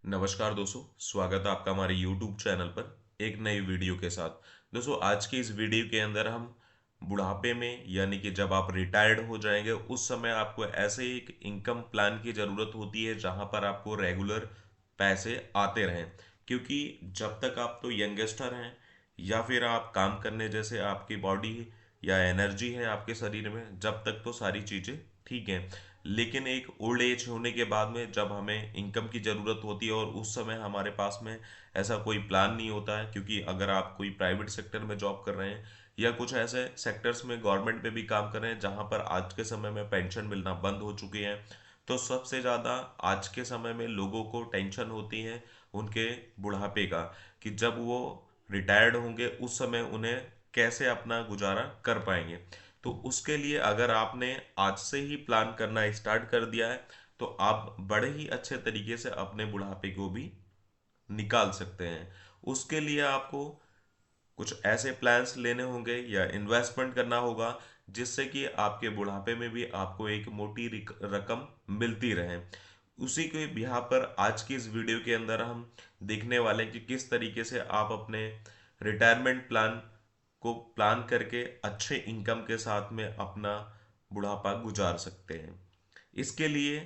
नमस्कार दोस्तों, स्वागत है आपका हमारे YouTube चैनल पर एक नई वीडियो के साथ। दोस्तों, आज की इस वीडियो के अंदर हम बुढ़ापे में यानी कि जब आप रिटायर्ड हो जाएंगे उस समय आपको ऐसे एक इनकम प्लान की ज़रूरत होती है जहां पर आपको रेगुलर पैसे आते रहें। क्योंकि जब तक आप तो यंगस्टर हैं या फिर आप काम करने जैसे आपकी बॉडी या एनर्जी है आपके शरीर में, जब तक तो सारी चीज़ें ठीक हैं। लेकिन एक ओल्ड एज होने के बाद में जब हमें इनकम की ज़रूरत होती है और उस समय हमारे पास में ऐसा कोई प्लान नहीं होता है, क्योंकि अगर आप कोई प्राइवेट सेक्टर में जॉब कर रहे हैं या कुछ ऐसे सेक्टर्स में गवर्नमेंट में भी काम कर रहे हैं जहां पर आज के समय में पेंशन मिलना बंद हो चुकी है, तो सबसे ज़्यादा आज के समय में लोगों को टेंशन होती है उनके बुढ़ापे का, कि जब वो रिटायर्ड होंगे उस समय उन्हें कैसे अपना गुजारा कर पाएंगे। तो उसके लिए अगर आपने आज से ही प्लान करना स्टार्ट कर दिया है तो आप बड़े ही अच्छे तरीके से अपने बुढ़ापे को भी निकाल सकते हैं। उसके लिए आपको कुछ ऐसे प्लान्स लेने होंगे या इन्वेस्टमेंट करना होगा जिससे कि आपके बुढ़ापे में भी आपको एक मोटी रकम मिलती रहे। उसी के बिहार पर आज की इस वीडियो के अंदर हम देखने वाले हैं कि किस तरीके से आप अपने रिटायरमेंट प्लान को प्लान करके अच्छे इनकम के साथ में अपना बुढ़ापा गुजार सकते हैं। इसके लिए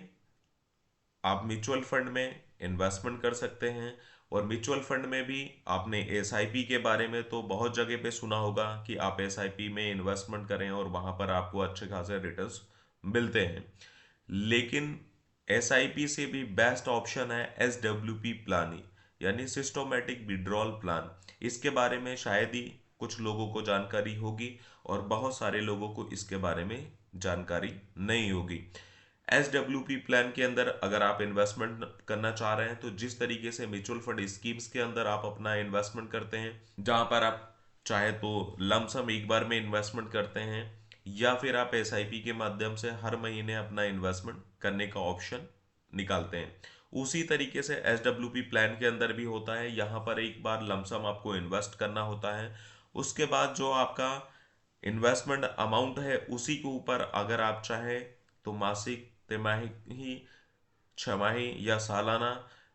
आप म्यूचुअल फंड में इन्वेस्टमेंट कर सकते हैं। और म्यूचुअल फंड में भी आपने एसआईपी के बारे में तो बहुत जगह पे सुना होगा कि आप एसआईपी में इन्वेस्टमेंट करें और वहां पर आपको अच्छे खासे रिटर्न्स मिलते हैं। लेकिन एसआईपी से भी बेस्ट ऑप्शन है एसडब्ल्यूपी प्लान ही, यानी सिस्टोमेटिक विड्रॉल प्लान। इसके बारे में शायद ही कुछ लोगों को जानकारी होगी और बहुत सारे लोगों को इसके बारे में जानकारी नहीं होगी। एसडब्ल्यूपी प्लान के अंदर अगर आप इन्वेस्टमेंट करना चाह रहे हैं तो जिस तरीके से म्यूचुअल फंड स्कीम्स के अंदर आप अपना इन्वेस्टमेंट करते हैं, जहां पर आप चाहे तो लमसम एक बार में इन्वेस्टमेंट करते हैं या फिर आप एसआईपी के माध्यम से हर महीने अपना इन्वेस्टमेंट करने का ऑप्शन निकालते हैं, उसी तरीके से एसडब्ल्यूपी प्लान के अंदर भी होता है। यहाँ पर एक बार लमसम आपको इन्वेस्ट करना होता है, उसके बाद जो आपका इन्वेस्टमेंट अमाउंट है उसी के ऊपर अगर आप चाहे तो मासिक, तिमाही, छमाही या सालाना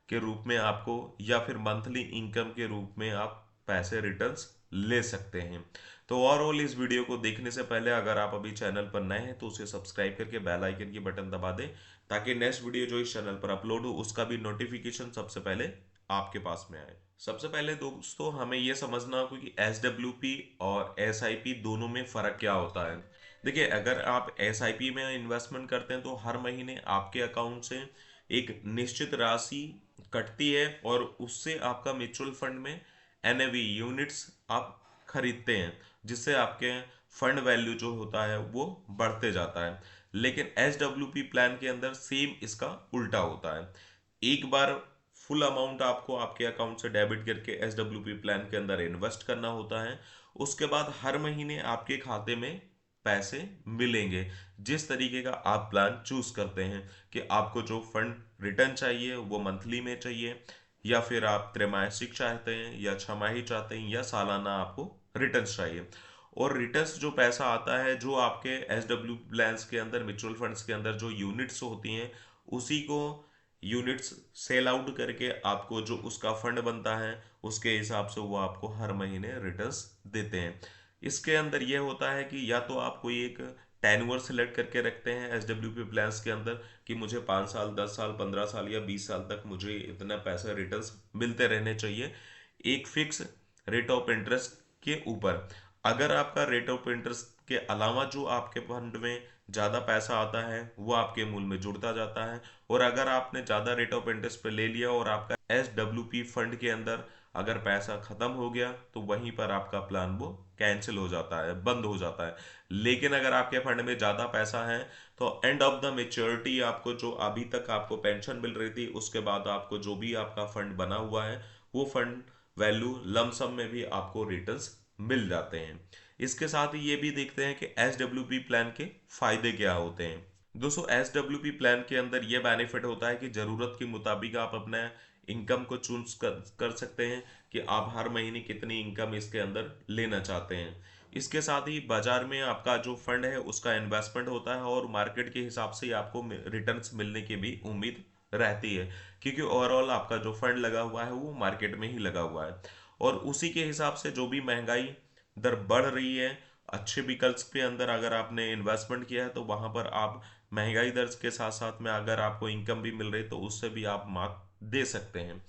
के रूप में आपको या फिर मंथली इनकम के रूप में आप पैसे रिटर्न्स ले सकते हैं। तो ओवरऑल इस वीडियो को देखने से पहले अगर आप अभी चैनल पर नए हैं तो उसे सब्सक्राइब करके बेल आइकन की बटन दबा दें, ताकि नेक्स्ट वीडियो जो इस चैनल पर अपलोड हो उसका भी नोटिफिकेशन सबसे पहले आपके पास में आए। सबसे पहले दोस्तों हमें यह समझना होगा कि एसडब्ल्यूपी और एसआईपी दोनों में फर्क क्या होता है। देखिए, अगर आप एसआईपी में इन्वेस्टमेंट करते हैं तो हर महीने आपके अकाउंट से एक निश्चित राशि कटती है और उससे आपका म्यूचुअल फंड में एनएवी यूनिट्स आप खरीदते हैं, जिससे आपके फंड वैल्यू जो होता है वो बढ़ते जाता है। लेकिन एसडब्ल्यूपी प्लान के अंदर सेम इसका उल्टा होता है। एक बार फुल अमाउंट आपको आपके अकाउंट से डेबिट करके एसडब्ल्यूपी प्लान के अंदर इन्वेस्ट करना होता है। उसके बाद हर महीने आपके खाते में पैसे मिलेंगे, जिस तरीके का आप प्लान चूज करते हैं कि आपको जो फंड रिटर्न चाहिए वो मंथली में चाहिए या फिर आप त्रैमासिक चाहते हैं या छमाही चाहते हैं या सालाना आपको रिटर्न्स चाहिए। और रिटर्न्स जो पैसा आता है जो आपके एसडब्ल्यू प्लान्स के अंदर म्यूचुअल फंड्स के अंदर जो यूनिट्स होती हैं उसी को यूनिट्स सेल आउट करके आपको जो उसका फंड बनता है उसके हिसाब से वो आपको हर महीने रिटर्न्स देते हैं। इसके अंदर यह होता है कि या तो आप कोई एक टेन्योर सेलेक्ट करके रखते हैं एसडब्ल्यूपी प्लान्स के अंदर कि मुझे 5 साल, 10 साल, 15 साल या 20 साल तक मुझे इतना पैसा रिटर्न्स मिलते रहने चाहिए, एक फिक्स रेट ऑफ इंटरेस्ट के ऊपर। अगर आपका रेट ऑफ इंटरेस्ट के अलावा जो आपके फंड में ज़्यादा पैसा आता है वो आपके मूल में जुड़ता जाता है। और अगर आपने ज़्यादा रेट ऑफ इंटरेस्ट पे ले लिया और आपका एसडब्ल्यूपी फंड के अंदर अगर पैसा खत्म हो गया तो वहीं पर आपका प्लान वो कैंसिल हो जाता है, बंद हो जाता है। लेकिन अगर आपके फंड में ज़्यादा पैसा है तो एंड ऑफ द मेच्योरिटी आपको जो अभी तक आपको पेंशन मिल रही थी उसके बाद आपको जो भी आपका फंड बना हुआ है वो फंड वैल्यू लमसम में भी आपको रिटर्न्स मिल जाते हैं। इसके साथ ही ये भी देखते हैं कि एसडब्ल्यूपी प्लान के फायदे क्या होते हैं। दोस्तों, एसडब्ल्यूपी प्लान के अंदर यह बेनिफिट होता है कि ज़रूरत के मुताबिक आप अपने इनकम को चूज कर सकते हैं कि आप हर महीने कितनी इनकम इसके अंदर लेना चाहते हैं। इसके साथ ही बाजार में आपका जो फंड है उसका इन्वेस्टमेंट होता है और मार्केट के हिसाब से ही आपको रिटर्न्स मिलने की भी उम्मीद रहती है, क्योंकि ओवरऑल आपका जो फंड लगा हुआ है वो मार्केट में ही लगा हुआ है। और उसी के हिसाब से जो भी महंगाई दर बढ़ रही है, अच्छे विकल्प के अंदर अगर आपने इन्वेस्टमेंट किया है तो वहां पर आप महंगाई दर के साथ साथ में अगर आपको इनकम भी मिल रही तो उससे भी आप मात दे सकते हैं।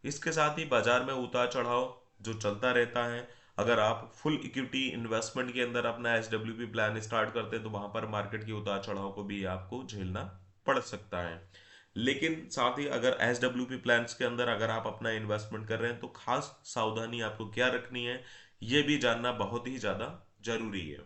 इसके साथ ही बाजार में उतार चढ़ाव जो चलता रहता है, अगर आप फुल इक्विटी इन्वेस्टमेंट के अंदर अपना SWP प्लान स्टार्ट करते हैं तो वहां पर मार्केट के उतार चढ़ाव को भी आपको झेलना पड़ सकता है। लेकिन साथ ही अगर SWP प्लान्स के अंदर अगर आप अपना इन्वेस्टमेंट कर रहे हैं तो खास सावधानी आपको क्या रखनी है, ये भी जानना बहुत ही ज़्यादा जरूरी है।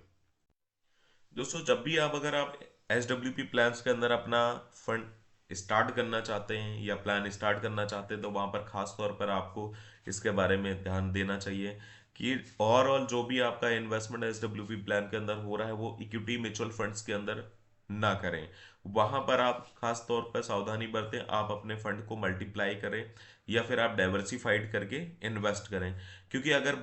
दोस्तों, जब भी अगर आप SWP प्लान्स के अंदर अपना फंड स्टार्ट करना चाहते हैं या प्लान स्टार्ट करना चाहते हैं तो वहाँ पर खास तौर पर आपको इसके बारे में ध्यान देना चाहिए कि ओवरऑल जो भी आपका इन्वेस्टमेंट SWP प्लान के अंदर हो रहा है वो इक्विटी म्यूचुअल फंड्स के अंदर ना करें। वहां पर आप खास तौर पर सावधानी बरतें, आप अपने फंड को मल्टीप्लाई करें या फिर आप डाइवर्सिफाइड करके इन्वेस्ट करें। क्योंकि अगर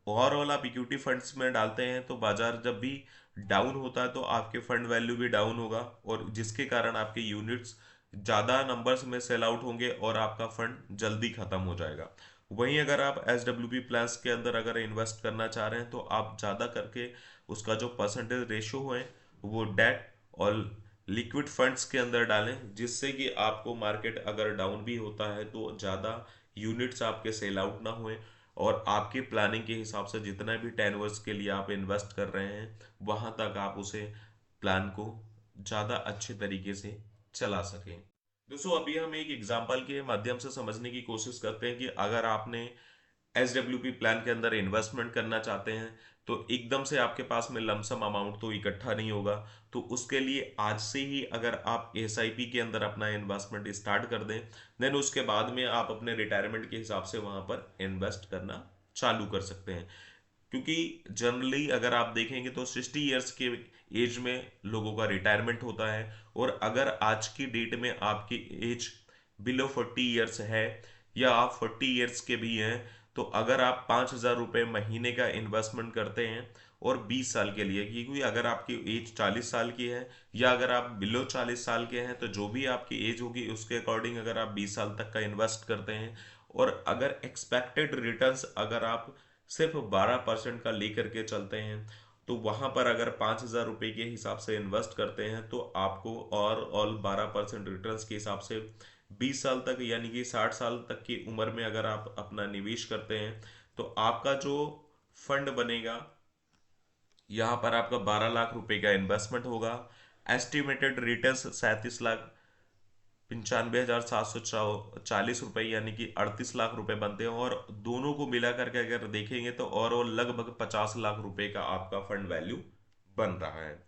ओवरऑल आप इक्विटी फंड्स में डालते हैं तो बाजार जब भी डाउन होता है तो आपके फंड वैल्यू भी डाउन होगा, और जिसके कारण आपके यूनिट्स ज़्यादा नंबर्स में सेल आउट होंगे और आपका फंड जल्दी खत्म हो जाएगा। वहीं अगर आप SWP प्लान्स के अंदर अगर इन्वेस्ट करना चाह रहे हैं तो आप ज़्यादा करके उसका जो परसेंटेज रेशो है वो डेट और लिक्विड फंड्स के अंदर डालें, जिससे कि आपको मार्केट अगर डाउन भी होता है तो ज़्यादा यूनिट्स आपके सेल आउट ना हुए, और आपकी प्लानिंग के हिसाब से जितना भी टेनवर्स के लिए आप इन्वेस्ट कर रहे हैं वहां तक आप उसे प्लान को ज़्यादा अच्छे तरीके से चला सकें। दोस्तों, अभी हम एक एग्जाम्पल के माध्यम से समझने की कोशिश करते हैं कि अगर आपने SWP प्लान के अंदर इन्वेस्टमेंट करना चाहते हैं तो एकदम से आपके पास में लमसम अमाउंट तो इकट्ठा नहीं होगा। तो उसके लिए आज से ही अगर आप SIP के अंदर अपना इन्वेस्टमेंट स्टार्ट कर दें, देन उसके बाद में आप अपने रिटायरमेंट के हिसाब से वहां पर इन्वेस्ट करना चालू कर सकते हैं। क्योंकि जनरली अगर आप देखेंगे तो 60 ईयर्स के एज में लोगों का रिटायरमेंट होता है, और अगर आज की डेट में आपकी एज बिलो 40 ईयर्स है या आप 40 ईयर्स के भी हैं, तो अगर आप 5,000 रुपये महीने का इन्वेस्टमेंट करते हैं और 20 साल के लिए, क्योंकि अगर आपकी एज 40 साल की है या अगर आप बिलो 40 साल के हैं तो जो भी आपकी एज होगी उसके अकॉर्डिंग अगर आप 20 साल तक का इन्वेस्ट करते हैं, और अगर एक्सपेक्टेड रिटर्न्स अगर आप सिर्फ 12% का लेकर के चलते हैं, तो वहां पर अगर 5,000 रुपये के हिसाब से इन्वेस्ट करते हैं तो आपको और ऑल 12% रिटर्न्स के हिसाब से 20 साल तक यानी कि 60 साल तक की उम्र में अगर आप अपना निवेश करते हैं तो आपका जो फंड बनेगा, यहाँ पर आपका 12 लाख रुपए का इन्वेस्टमेंट होगा। एस्टिमेटेड रिटर्न्स 37,95,740 रुपए यानी कि 38 लाख रुपए बनते हैं, और दोनों को मिला करके अगर देखेंगे तो और लगभग 50 लाख रुपए का आपका फंड वैल्यू बन रहा है।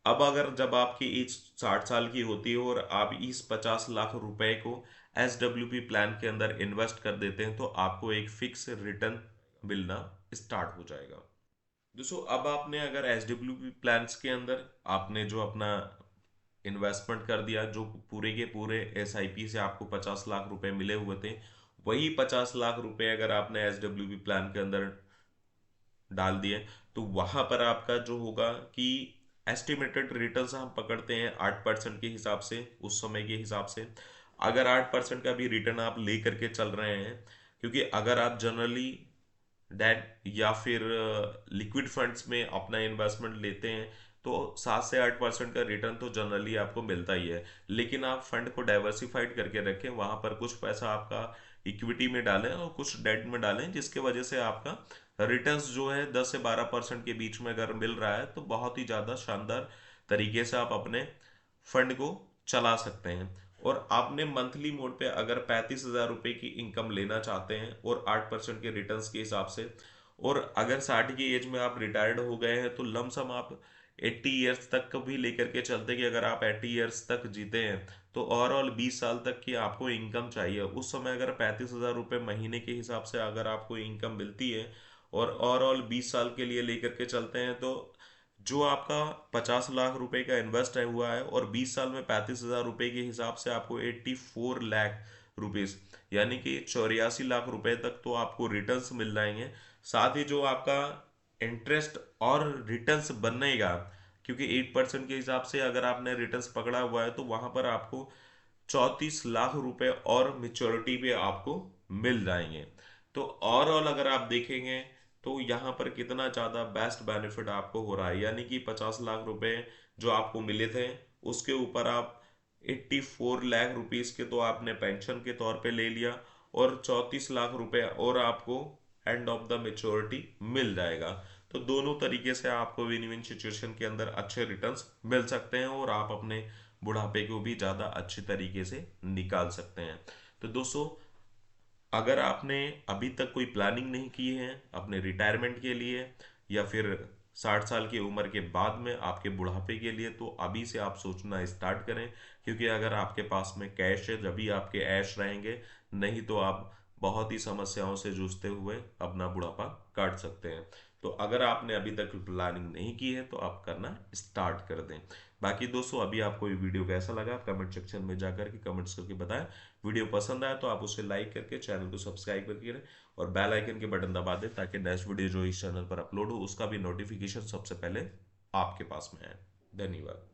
अब अगर जब आपकी एज 60 साल की होती है और आप इस 50 लाख रुपए को SWP प्लान के अंदर इन्वेस्ट कर देते हैं तो आपको एक फिक्स रिटर्न मिलना स्टार्ट हो जाएगा। दोस्तों, अब आपने अगर SWP प्लान्स के अंदर आपने जो अपना इन्वेस्टमेंट कर दिया, जो पूरे के पूरे SIP से आपको 50 लाख रुपए मिले हुए थे, वही 50 लाख रुपए अगर आपने SWP प्लान के अंदर डाल दिए तो वहां पर आपका जो होगा कि एस्टिमेटेड रिटर्न्स हम पकड़ते हैं 8% के हिसाब से, उस समय के हिसाब से। अगर 8% का भी रिटर्न आप ले करके चल रहे हैं, क्योंकि अगर आप जनरली डेट या फिर लिक्विड फंड्स में अपना इन्वेस्टमेंट लेते हैं तो 7 से 8% का रिटर्न तो जनरली आपको मिलता ही है। लेकिन आप फंड को डाइवर्सिफाइड करके रखें, वहां पर कुछ पैसा आपका इक्विटी में डालें और कुछ डेट में डालें, जिसके वजह से आपका रिटर्न्स जो है 10 से 12% के बीच में अगर मिल रहा है तो बहुत ही ज़्यादा शानदार तरीके से आप अपने फंड को चला सकते हैं। और आपने मंथली मोड पे अगर 35,000 रुपये की इनकम लेना चाहते हैं और 8% के रिटर्न्स के हिसाब से, और अगर 60 की एज में आप रिटायर्ड हो गए हैं तो लमसम आप 80 ईयर्स तक भी लेकर के चलते कि अगर आप 80 ईयर्स तक जीते हैं तो ओवरऑल 20 साल तक की आपको इनकम चाहिए। उस समय अगर 35,000 रुपये महीने के हिसाब से अगर आपको इनकम मिलती है और ओवरऑल 20 साल के लिए लेकर के चलते हैं तो जो आपका 50 लाख रुपए का इन्वेस्ट है हुआ है और 20 साल में 35,000 रुपये के हिसाब से आपको 84 लाख रुपीज यानी कि 84 लाख रुपए तक तो आपको रिटर्न्स मिल जाएंगे। साथ ही जो आपका इंटरेस्ट और रिटर्न्स बनेगा, क्योंकि 8% के हिसाब से अगर आपने रिटर्न्स पकड़ा हुआ है तो वहां पर आपको 34 लाख रुपए और मेच्योरिटी पे आपको मिल जाएंगे। तो ओवरऑल अगर आप देखेंगे तो यहाँ पर कितना ज़्यादा बेस्ट बेनिफिट आपको हो रहा है, यानी कि 50 लाख रुपए जो आपको मिले थे उसके ऊपर आप 84 लाख रुपीस के तो आपने पेंशन के तौर पे ले लिया, और 34 लाख रुपए और आपको एंड ऑफ द मेच्योरिटी मिल जाएगा। तो दोनों तरीके से आपको विन विन सिचुएशन के अंदर अच्छे रिटर्न्स मिल सकते हैं और आप अपने बुढ़ापे को भी ज़्यादा अच्छे तरीके से निकाल सकते हैं। तो दोस्तों, अगर आपने अभी तक कोई प्लानिंग नहीं की है अपने रिटायरमेंट के लिए या फिर 60 साल की उम्र के बाद में आपके बुढ़ापे के लिए, तो अभी से आप सोचना स्टार्ट करें। क्योंकि अगर आपके पास में कैश है जब भी आपके ऐश रहेंगे, नहीं तो आप बहुत ही समस्याओं से जूझते हुए अपना बुढ़ापा काट सकते हैं। तो अगर आपने अभी तक प्लानिंग नहीं की है तो आप करना स्टार्ट कर दें। बाकी दोस्तों, अभी आपको ये वीडियो कैसा लगा कमेंट सेक्शन में जाकर के कमेंट्स करके बताएं। वीडियो पसंद आया तो आप उसे लाइक करके चैनल को सब्सक्राइब करके रखें और बेल आइकन के बटन दबा दें ताकि नेक्स्ट वीडियो जो इस चैनल पर अपलोड हो उसका भी नोटिफिकेशन सबसे पहले आपके पास में आए। धन्यवाद।